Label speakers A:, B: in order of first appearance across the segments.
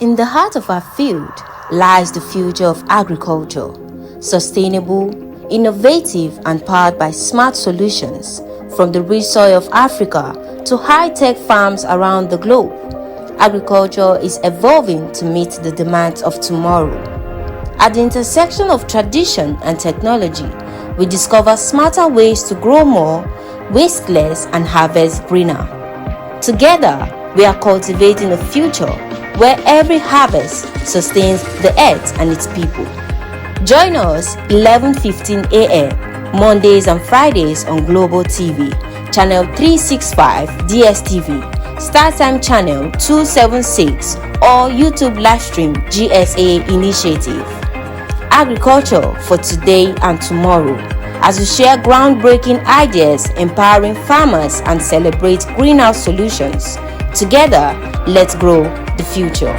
A: In the heart of our field lies the future of agriculture, sustainable, innovative, and powered by smart solutions from the rich soil of Africa to high-tech farms around the globe. Agriculture is evolving to meet the demands of tomorrow. At the intersection of tradition and technology, we discover smarter ways to grow more, waste less, and harvest greener. Together, we are cultivating a future where every harvest sustains the earth and its people. Join us 11:15 a.m. Mondays and Fridays on Global TV, Channel 365 DSTV, StarTime Channel 276, or YouTube Livestream GSA Initiative. Agriculture for today and tomorrow, as we share groundbreaking ideas, empowering farmers, and celebrate greenhouse solutions. Together, let's grow the future.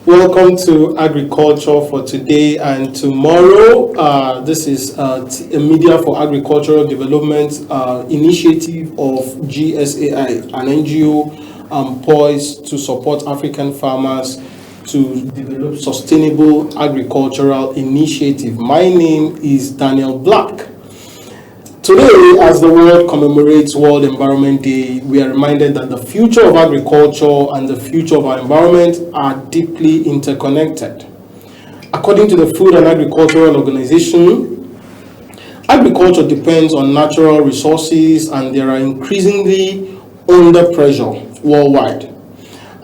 B: Welcome to Agriculture for Today and Tomorrow. This is a Media for Agricultural Development initiative of GSAI, an NGO poised to support African farmers to develop sustainable agricultural initiative. My name is Daniel Black. Today, as the world commemorates World Environment Day, we are reminded that the future of agriculture and the future of our environment are deeply interconnected. According to the Food and Agricultural Organization, agriculture depends on natural resources and they are increasingly under pressure worldwide.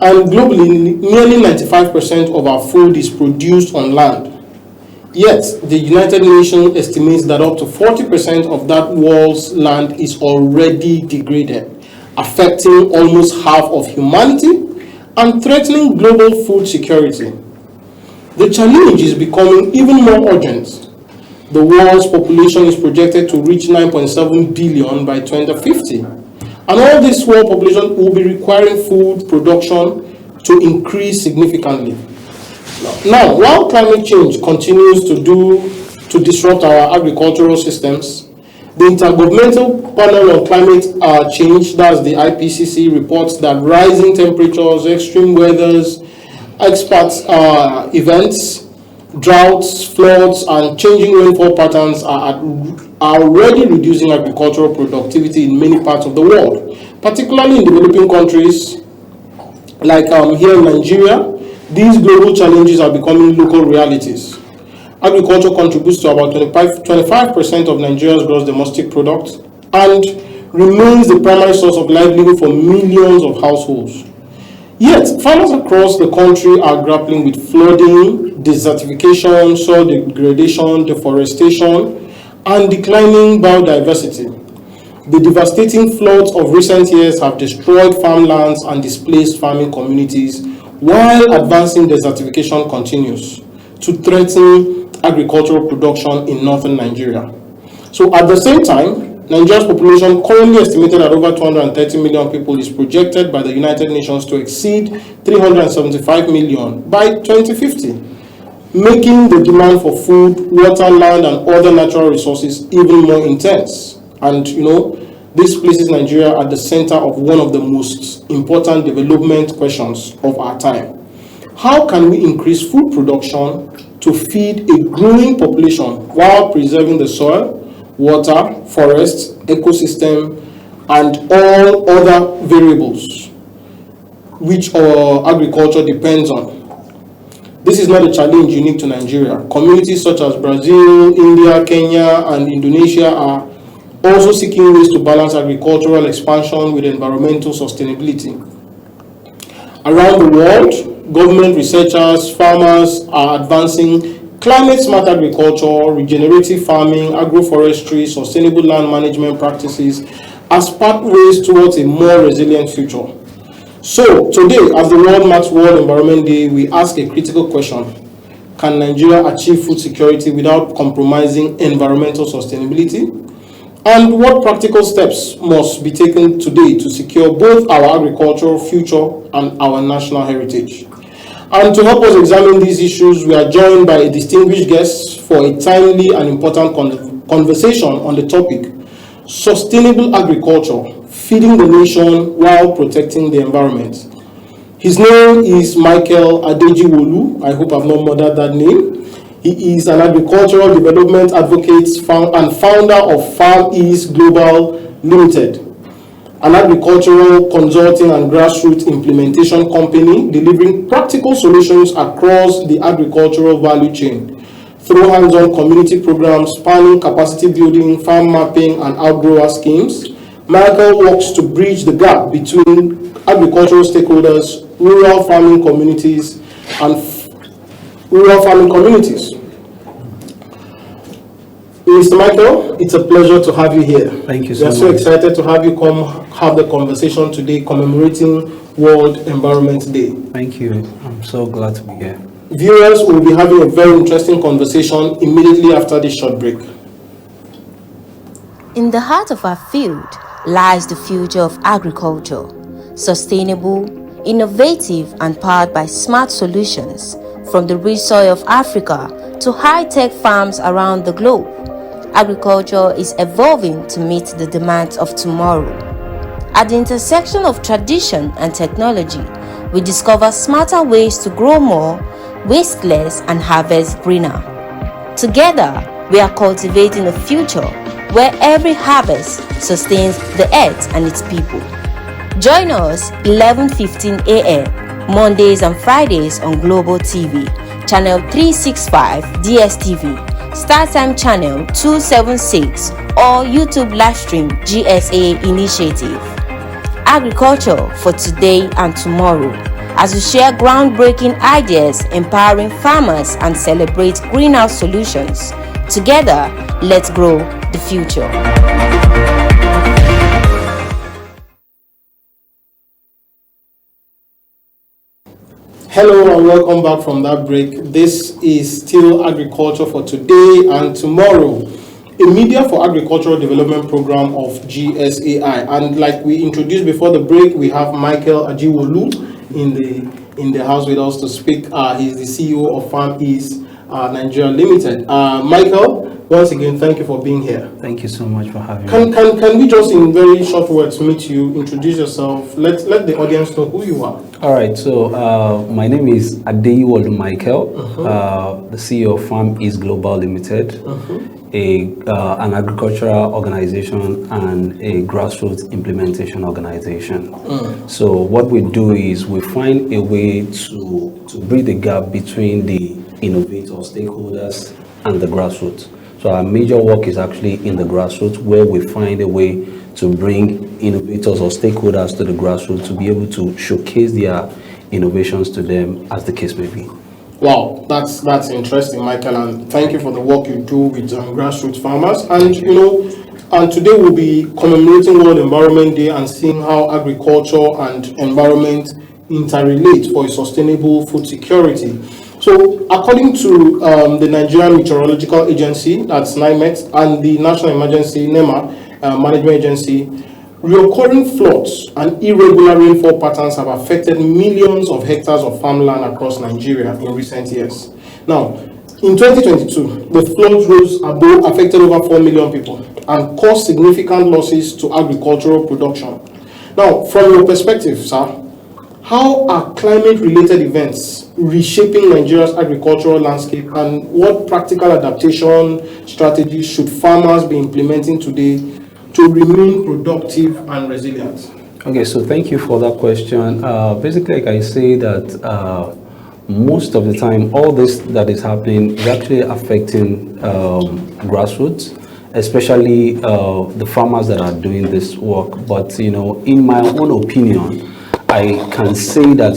B: And globally, nearly 95% of our food is produced on land. Yet, the United Nations estimates that up to 40% of that world's land is already degraded, affecting almost half of humanity and threatening global food security. The challenge is becoming even more urgent. The world's population is projected to reach 9.7 billion by 2050. And all this world population will be requiring food production to increase significantly. Now, while climate change continues to disrupt our agricultural systems, the Intergovernmental Panel on Climate Change, that's the IPCC, reports that rising temperatures, extreme weathers, expert events, droughts, floods, and changing rainfall patterns are already reducing agricultural productivity in many parts of the world, particularly in developing countries like here in Nigeria. These global challenges are becoming local realities. Agriculture contributes to about 25% of Nigeria's gross domestic product and remains the primary source of livelihood for millions of households. Yet, farmers across the country are grappling with flooding, desertification, soil degradation, deforestation, and declining biodiversity. The devastating floods of recent years have destroyed farmlands and displaced farming communities, while advancing desertification continues to threaten agricultural production in northern Nigeria. So at the same time, Nigeria's population, currently estimated at over 230 million people, is projected by the United Nations to exceed 375 million by 2050, making the demand for food, water, land, and other natural resources even more intense. And this places Nigeria at the center of one of the most important development questions of our time. How can we increase food production to feed a growing population while preserving the soil, water, forests, ecosystem, and all other variables which our agriculture depends on? This is not a challenge unique to Nigeria. Communities such as Brazil, India, Kenya, and Indonesia are also seeking ways to balance agricultural expansion with environmental sustainability. Around the world, government, researchers, farmers are advancing climate smart agriculture, regenerative farming, agroforestry, sustainable land management practices as pathways towards a more resilient future. So today, as the World marks World Environment Day, we ask a critical question. Can Nigeria achieve food security without compromising environmental sustainability? And what practical steps must be taken today to secure both our agricultural future and our national heritage? And to help us examine these issues, we are joined by a distinguished guest for a timely and important conversation on the topic, Sustainable Agriculture, Feeding the Nation while Protecting the Environment. His name is Michael Adejiwolu. I hope I've not murdered that name. He is an agricultural development advocate and founder of Farm East Global Limited, an agricultural consulting and grassroots implementation company delivering practical solutions across the agricultural value chain through hands-on community programs spanning capacity building, farm mapping, and outgrower schemes. Michael works to bridge the gap between agricultural stakeholders, rural farming communities, Mr. Michael, it's a pleasure to have you here.
C: Thank you so much.
B: We are so excited to have you come have the conversation today commemorating World Environment Day.
C: Thank you. I'm so glad to be here.
B: Viewers will be having a very interesting conversation immediately after this short break.
A: In the heart of our field lies the future of agriculture, sustainable, innovative, and powered by smart solutions from the rich soil of Africa to high-tech farms around the globe. Agriculture is evolving to meet the demands of tomorrow. At the intersection of tradition and technology, we discover smarter ways to grow more, waste less, and harvest greener. Together, we are cultivating a future where every harvest sustains the earth and its people. Join us 11:15 a.m. Mondays and Fridays on Global TV, Channel 365 DSTV, StarTime Channel 276, or YouTube livestream GSA Initiative. Agriculture for today and tomorrow, as we share groundbreaking ideas, empowering farmers, and celebrate greenhouse solutions. Together, let's grow the future.
B: Hello and welcome back from that break. This is still Agriculture for Today and Tomorrow, a Media for Agricultural Development program of GSAI. And like we introduced before the break, we have Michael Adejiwolu in the house with us to speak. He's the CEO of Farm East Nigeria Limited. Michael, once again, thank you for being here.
C: Thank you so much for having me.
B: Can we just in very short words meet you, introduce yourself, let the audience know who you are.
C: All right, so my name is Adejiwolu Michael, the CEO of Farm East Global Limited, an agricultural organization and a grassroots implementation organization. So what we do is we find a way to bridge the gap between the innovators, stakeholders, and the grassroots. So our major work is actually in the grassroots, where we find a way to bring innovators or stakeholders to the grassroots to be able to showcase their innovations to them, as the case may be.
B: Wow, that's interesting, Michael, and thank you for the work you do with grassroots farmers. And and today we'll be commemorating World Environment Day and seeing how agriculture and environment interrelate for a sustainable food security. So, according to the Nigerian Meteorological Agency, that's NIMET, and the National Emergency NEMA Management Agency, recurring floods and irregular rainfall patterns have affected millions of hectares of farmland across Nigeria in recent years. Now, in 2022, the floods affected over 4 million people and caused significant losses to agricultural production. Now, from your perspective, sir, how are climate-related events reshaping Nigeria's agricultural landscape, and what practical adaptation strategies should farmers be implementing today to remain productive and resilient?
C: Okay, so thank you for that question. Basically, like I say that most of the time, all this that is happening is actually affecting grassroots, especially the farmers that are doing this work. But, in my own opinion, I can say that,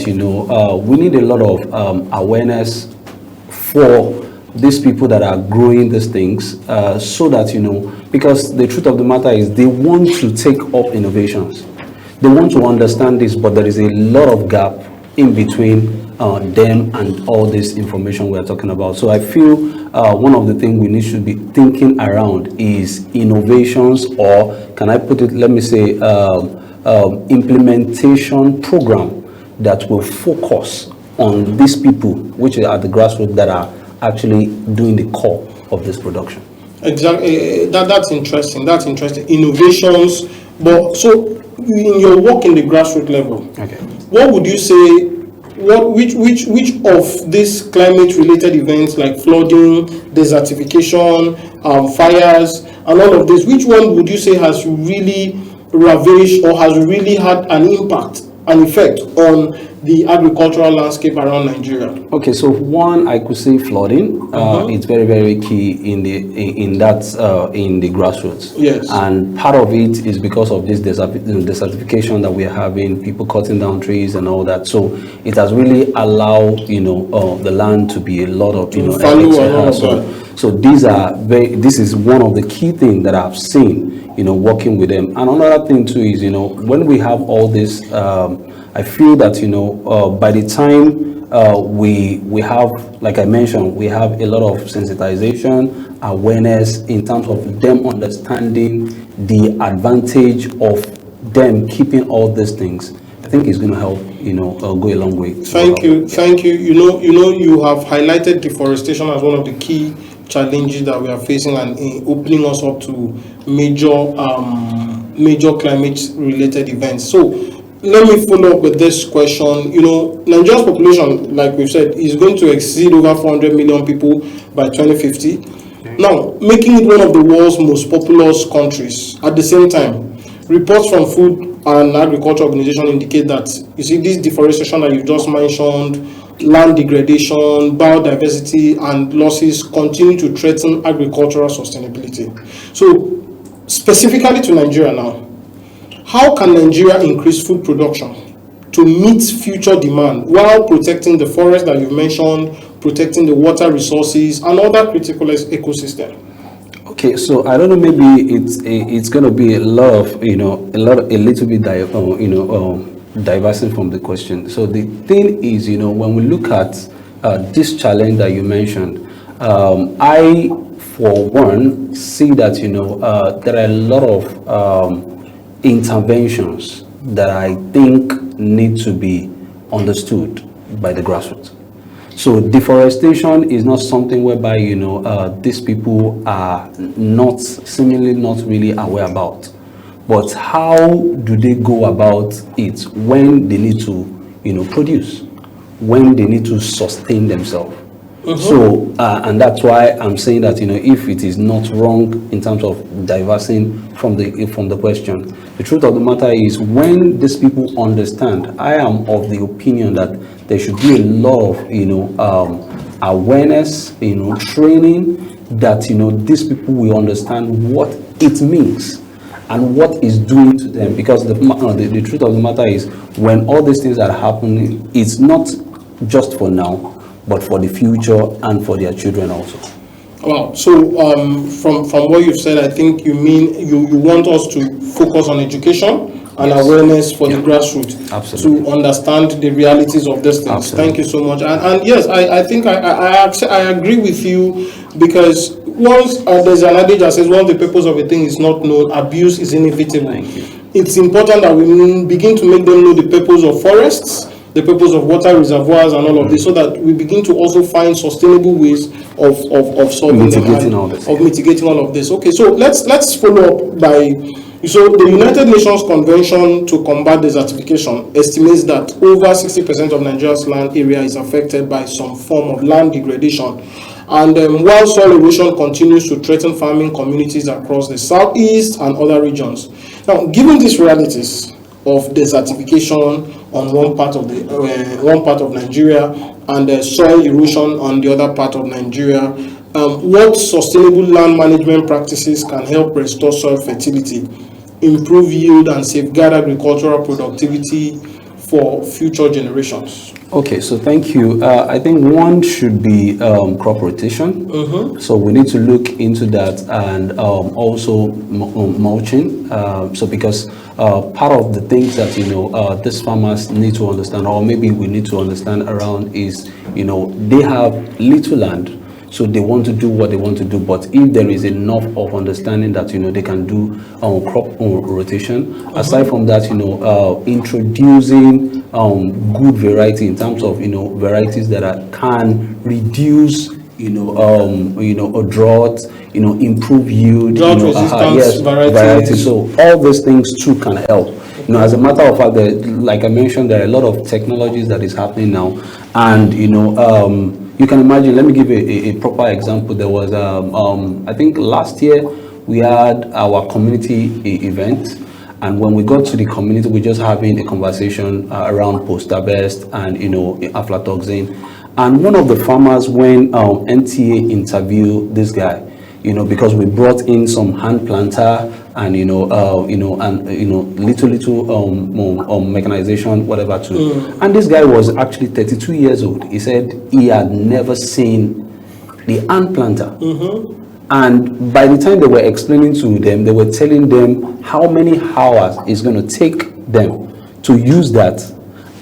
C: we need a lot of awareness for these people that are growing these things, so that, because the truth of the matter is they want to take up innovations. They want to understand this, but there is a lot of gap in between them and all this information we're talking about. So I feel one of the things we need to be thinking around is innovations, or can I put it, let me say, implementation program that will focus on these people, which are at the grassroots, that are actually doing the core of this production. Exactly.
B: That's interesting. That's interesting. Innovations. But so in your work in the grassroots level,
C: okay,
B: what would you say? Which of these climate-related events like flooding, desertification, fires, and all of this, which one would you say has really ravished or has really had an impact, an effect on the agricultural landscape around Nigeria? Okay,
C: so one, I could say flooding. It's very, very key in the grassroots.
B: Yes.
C: And part of it is because of this desertification that we're having, people cutting down trees and all that. So it has really allowed, the land to be a lot of, so this is one of the key things that I've seen, working with them. And another thing too is, when we have all this, I feel that, by the time we have, like I mentioned, we have a lot of sensitization, awareness in terms of them understanding the advantage of them keeping all these things. I think it's going to help, go a long way.
B: Thank you. You have highlighted deforestation as one of the key challenges that we are facing, and opening us up to major climate-related events. So let me follow up with this question. Nigeria's population, like we've said, is going to exceed over 400 million people by 2050. Okay. Now, making it one of the world's most populous countries. At the same time, reports from Food and Agriculture Organization indicate that, this deforestation that you just mentioned, land degradation, biodiversity, and losses continue to threaten agricultural sustainability. So, specifically to Nigeria now, how can Nigeria increase food production to meet future demand while protecting the forest that you mentioned, protecting the water resources and other critical ecosystem?
C: Okay, so I don't know, maybe it's going to be a little bit diverting from the question. So the thing is, when we look at this challenge that you mentioned, I, for one, see that there are a lot of interventions that I think need to be understood by the grassroots. So deforestation is not something whereby these people are seemingly not really aware about. But how do they go about it when they need to produce, when they need to sustain themselves? So and that's why I'm saying that if it is not wrong in terms of diverting from the question, the truth of the matter is, when these people understand, I am of the opinion that there should be a lot of awareness, training, that these people will understand what it means and what is doing to them. Because the truth of the matter is, when all these things are happening, it's not just for now, but for the future and for their children also.
B: Wow. So from what you've said, I think you mean you want us to focus on education and awareness for the grassroots.
C: Absolutely.
B: To understand the realities of these things.
C: Absolutely.
B: Thank you so much. And yes, I think I agree with you, because once there's an adage that says, once the purpose of a thing is not known, abuse is inevitable.
C: Thank you.
B: It's important that we begin to make them know the purpose of forests, the purpose of water reservoirs and all of this, so that we begin to also find sustainable ways of solving
C: mitigating all this.
B: Mitigating all of this. Okay, so let's follow up by, so the United Nations Convention to Combat Desertification estimates that over 60% of Nigeria's land area is affected by some form of land degradation. And while soil erosion continues to threaten farming communities across the southeast and other regions. Now, given these realities of desertification on one part of Nigeria and soil erosion on the other part of Nigeria, what sustainable land management practices can help restore soil fertility, improve yield, and safeguard agricultural productivity for future generations?
C: Okay, so thank you. I think one should be crop rotation. So we need to look into that, and also mulching. So because part of the things that these farmers need to understand, or maybe we need to understand around, is they have little land. So they want to do what they want to do, but if there is enough of understanding that they can do crop rotation, aside from that, introducing good variety in terms of varieties that can reduce a drought, improve yield,
B: drought resistance
C: variety. So all those things too can help. As a matter of fact, like I mentioned, there are a lot of technologies that is happening now, and you can imagine. Let me give a proper example. There was I think last year we had our community event, and when we got to the community, we're just having a conversation around post-harvest and aflatoxin. And one of the farmers, when NTA interviewed this guy, because we brought in some hand planter and little mechanization, whatever too. And this guy was actually 32 years old. He said he had never seen the hand planter. And by the time they were explaining to them, they were telling them how many hours it's going to take them to use that,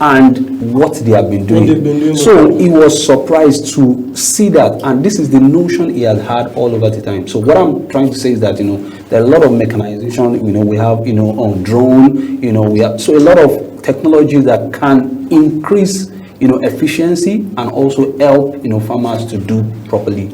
C: and what they have been doing. So he was surprised to see that, and this is the notion he had had all over the time. So what I'm trying to say is that there are a lot of mechanization. We have on drone. We have so a lot of technology that can increase efficiency and also help farmers to do properly.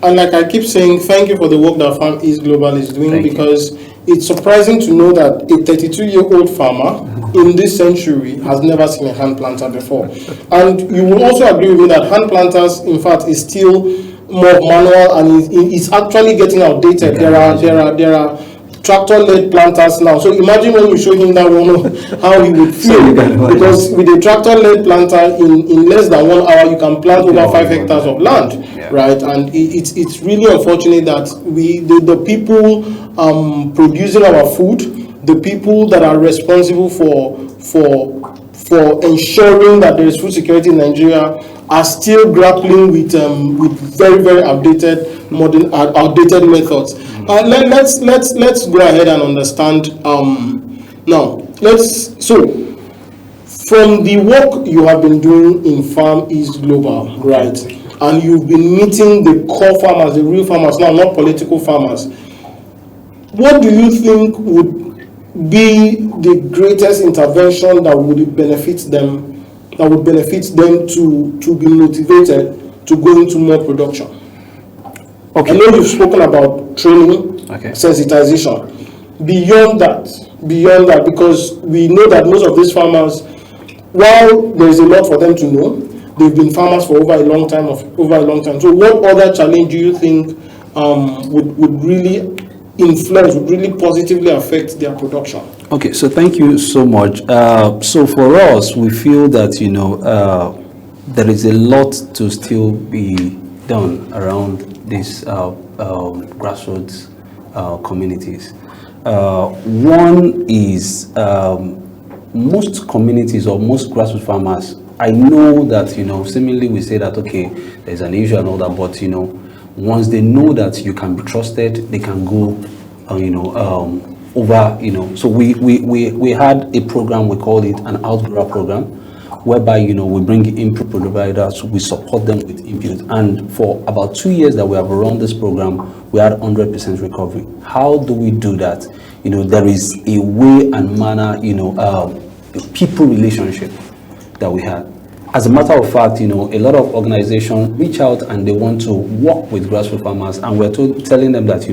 B: And like I keep saying, thank you for the work that Farm East Global is doing, because it's surprising to know that a 32-year-old farmer in this century has never seen a hand planter before. And you will also agree with me that hand planters, in fact, is still more manual, and it's actually getting outdated. There are tractor-led planters now. So imagine when you show him that one, how he would feel. Because with a tractor-led planter, in less than 1 hour, you can plant over 5 hectares of land, right? And it's really unfortunate that the people producing our food, the people that are responsible for ensuring that there is food security in Nigeria, are still grappling with very, very outdated methods. Let's go ahead and understand now. So from the work you have been doing in Farm East Global, right, and you've been meeting the core farmers, the real farmers now, not political farmers, what do you think would be the greatest intervention that would benefit them to be motivated to go into more production? Okay. I know you've spoken about training, sensitization. Beyond that, because we know that most of these farmers, while there is a lot for them to know, they've been farmers for over a long time. So what other challenge do you think would really influence, would really positively affect their production?
C: Okay, so thank you so much. So for us, we feel that there is a lot to still be done around these grassroots communities. One is most communities or most grassroots farmers, I know that seemingly we say that there's an issue and all that, but once they know that you can be trusted, they can go over. So we had a program, we called it an outgrower program, whereby we bring input providers, we support them with input, and for about 2 years that we have run this program, we had 100% recovery. How do we do that? There is a way and manner, people relationship that we had. As a matter of fact, a lot of organizations reach out and they want to work with grassroots farmers, and we're telling them that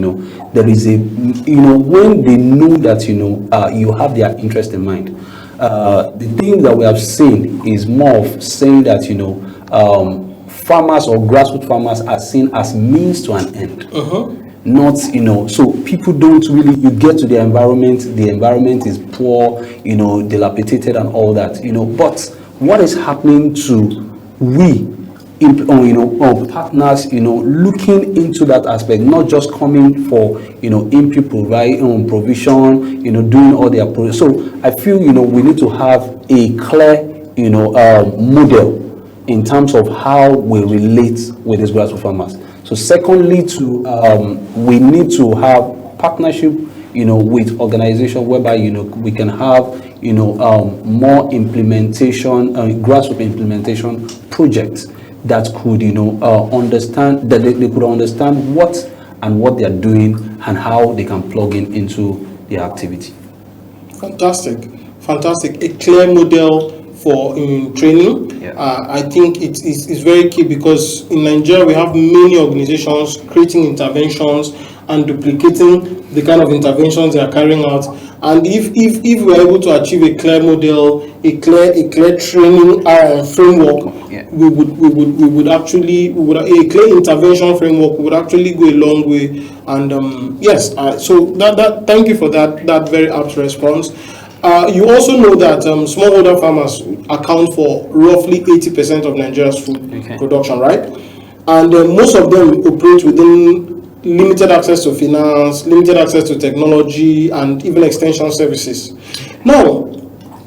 C: there is a when they know that you have their interest in mind. The thing that we have seen is more of saying that farmers or grassroots farmers are seen as means to an end. Not so people don't really, you get to the environment is poor, dilapidated and all that, but what is happening to we partners, looking into that aspect, not just coming for, input provision, doing all their projects. So I feel, we need to have a clear, model in terms of how we relate with these grassroots farmers. So secondly, we need to have partnership, with organizations whereby, we can have, more implementation, grassroots implementation projects that could, understand, that they could understand what they are doing and how they can plug into their activity.
B: Fantastic. A clear model for training.
C: Yeah.
B: I think it's very key, because in Nigeria we have many organizations creating interventions and duplicating the kind of interventions they are carrying out. And if we are able to achieve a clear model, a clear training framework,
C: yeah,
B: we would actually a clear intervention framework would actually go a long way. And yes, so that thank you for that very apt response. You also know that smallholder farmers account for roughly 80% of Nigeria's food production, right? And most of them operate within limited access to finance, limited access to technology, and even extension services. Now,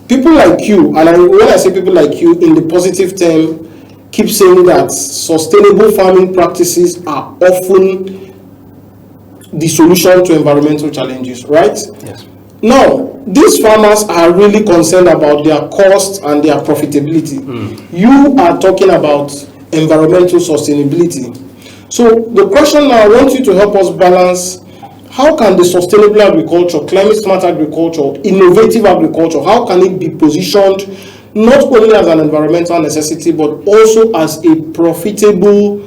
B: people like you, and when I say people like you in the positive term, keep saying that sustainable farming practices are often the solution to environmental challenges, right?
C: Yes.
B: Now, these farmers are really concerned about their costs and their profitability. You are talking about environmental sustainability. So the question now, I want you to help us balance: how can the sustainable agriculture, climate smart agriculture, innovative agriculture, how can it be positioned not only as an environmental necessity but also as a profitable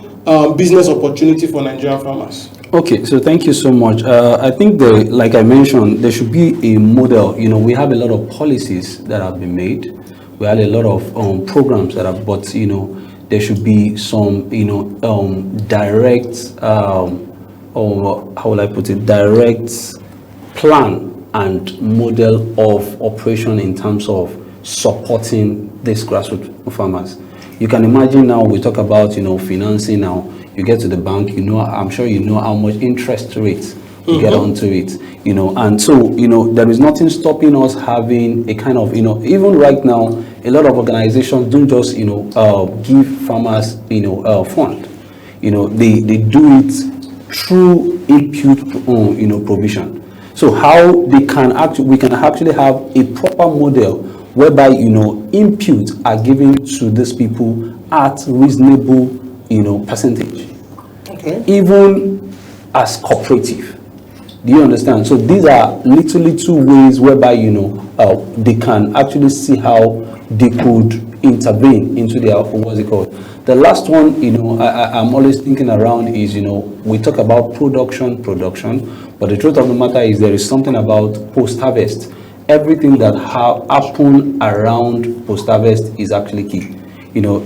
B: business opportunity for Nigerian farmers?
C: Okay, so thank you so much. I think, like I mentioned, there should be a model. We have a lot of policies that have been made. We have a lot of programs that have, but there should be some, direct, or how will I put it, direct plan and model of operation in terms of supporting these grassroots farmers. You can imagine now we talk about, financing now. You get to the bank, I'm sure you know how much interest rates you get onto it, and so, there is nothing stopping us having a kind of, even right now, a lot of organizations don't just, give farmers, fund. They do it through input, provision. So how we can actually have a proper model whereby, inputs are given to these people at reasonable, percentage.
B: Okay.
C: Even as cooperative. Do you understand? So these are literally two ways whereby, they can actually see how they could intervene into their, what's it called? The last one, I'm always thinking around is, we talk about production, but the truth of the matter is there is something about post-harvest. Everything that happen around post-harvest is actually key.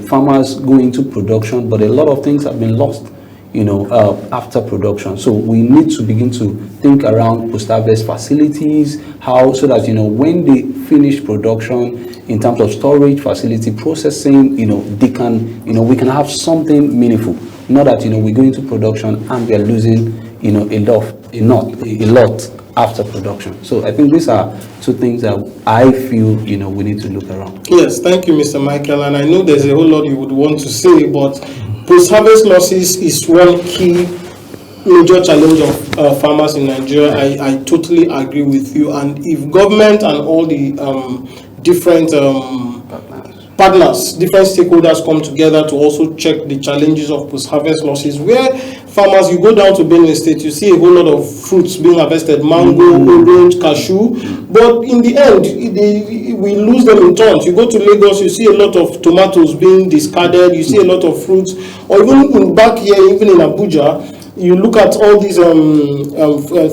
C: Farmers go into production, but a lot of things have been lost, after production. So we need to begin to think around post-harvest facilities, so that, when they finish production, in terms of storage, facility, processing, they can, we can have something meaningful. Not that, we go into production and we are losing, a lot after production. So I think these are two things that I feel, we need to look around.
B: Yes, thank you, Mr. Michael. And I know there's a whole lot you would want to say, but post-harvest losses is one key major challenge of farmers in Nigeria. I totally agree with you. And if government and all the different partners, different stakeholders come together to also check the challenges of post-harvest losses, where farmers, you go down to Benue State, you see a whole lot of fruits being harvested, mango, orange, cashew, but in the end, we lose them in tons. You go to Lagos, you see a lot of tomatoes being discarded, you see a lot of fruits, or even back here, even in Abuja, you look at all these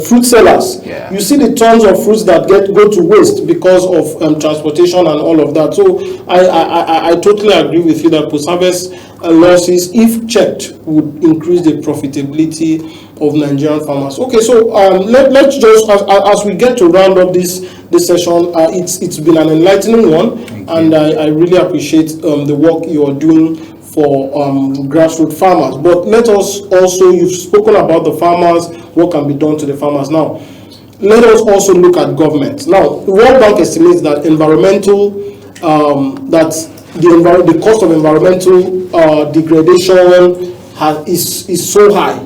B: fruit sellers.
C: Yeah.
B: You see the tons of fruits that go to waste because of transportation and all of that. So I totally agree with you that post-harvest losses, if checked, would increase the profitability of Nigerian farmers. Okay, so let's just, as we get to round up this session, it's been an enlightening one, and I really appreciate the work you are doing for grassroots farmers. But let us also, you've spoken about the farmers, what can be done to the farmers. Now, let us also look at government. Now, the World Bank estimates that the cost of environmental degradation is so high.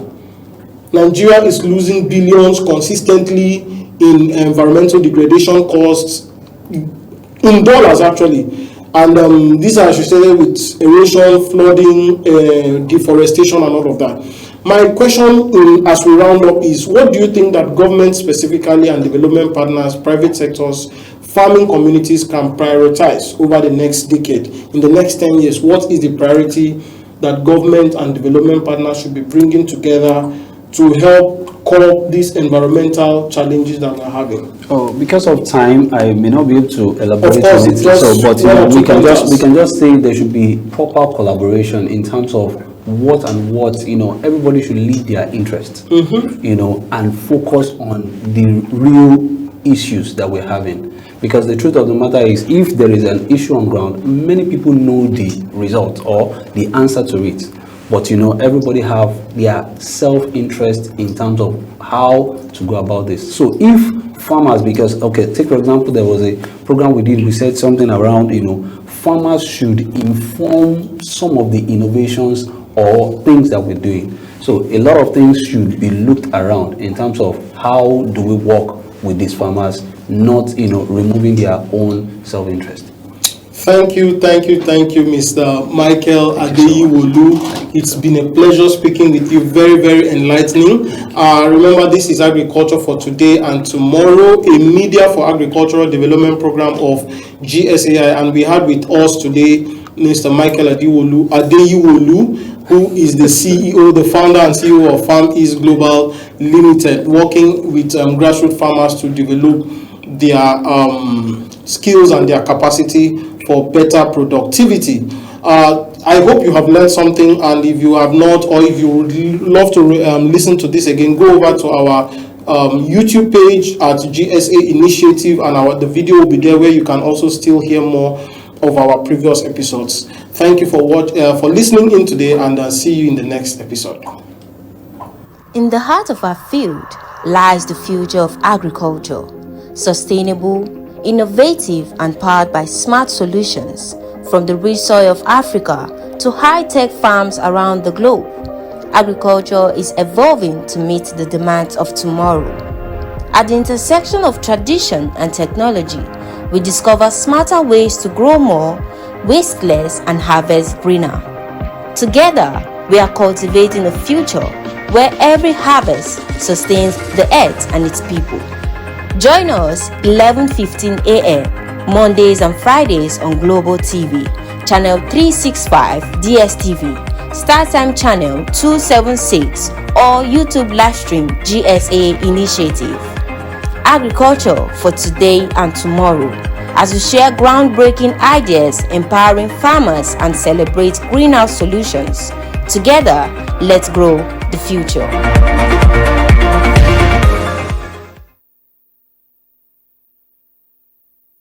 B: Nigeria is losing billions consistently in environmental degradation costs, in dollars actually. And these are associated with erosion, flooding, deforestation, and all of that. My question as we round up is, what do you think that government specifically and development partners, private sectors, farming communities can prioritize over the next decade? In the next 10 years, what is the priority that government and development partners should be bringing together to help curb these environmental challenges that we're having?
C: Oh, because of time, I may not be able to elaborate
B: course,
C: on it. But we can just say there should be proper collaboration in terms of what everybody should lead their interest, and focus on the real issues that we're having. Because the truth of the matter is, if there is an issue on ground, many people know the result or the answer to it. But everybody have their self-interest in terms of how to go about this. So if farmers, take for example, there was a program we did, we said something around, farmers should inform some of the innovations or things that we're doing. So a lot of things should be looked around in terms of how do we work with these farmers, not removing their own self-interest.
B: Thank you, Mr. Michael Adeyiwolu. It's been a pleasure speaking with you. Very, very enlightening. Remember, this is Agriculture for Today and Tomorrow, a media for agricultural development program of GSAI, and we had with us today Mr. Michael Adeyiwolu, who is the CEO, the founder and CEO of FarmEase Global Limited, working with grassroots farmers to develop their skills and their capacity for better productivity. I hope you have learned something, and if you have not, or if you would love to listen to this again, go over to our YouTube page at GSA Initiative, and the video will be there where you can also still hear more of our previous episodes. Thank you for listening in today, and see you in the next episode.
A: In the heart of our field lies the future of agriculture, sustainable, innovative, and powered by smart solutions. From the rich soil of Africa to high-tech farms around the globe, agriculture is evolving to meet the demands of tomorrow. At the intersection of tradition and technology, we discover smarter ways to grow more, waste less, and harvest greener. Together, we are cultivating a future where every harvest sustains the earth and its people. Join us 11:15 a.m. Mondays and Fridays on Global TV, Channel 365 DSTV, StarTime Channel 276, or YouTube livestream GSA Initiative. Agriculture for Today and Tomorrow, as we share groundbreaking ideas, empowering farmers, and celebrate greenhouse solutions. Together, let's grow the future.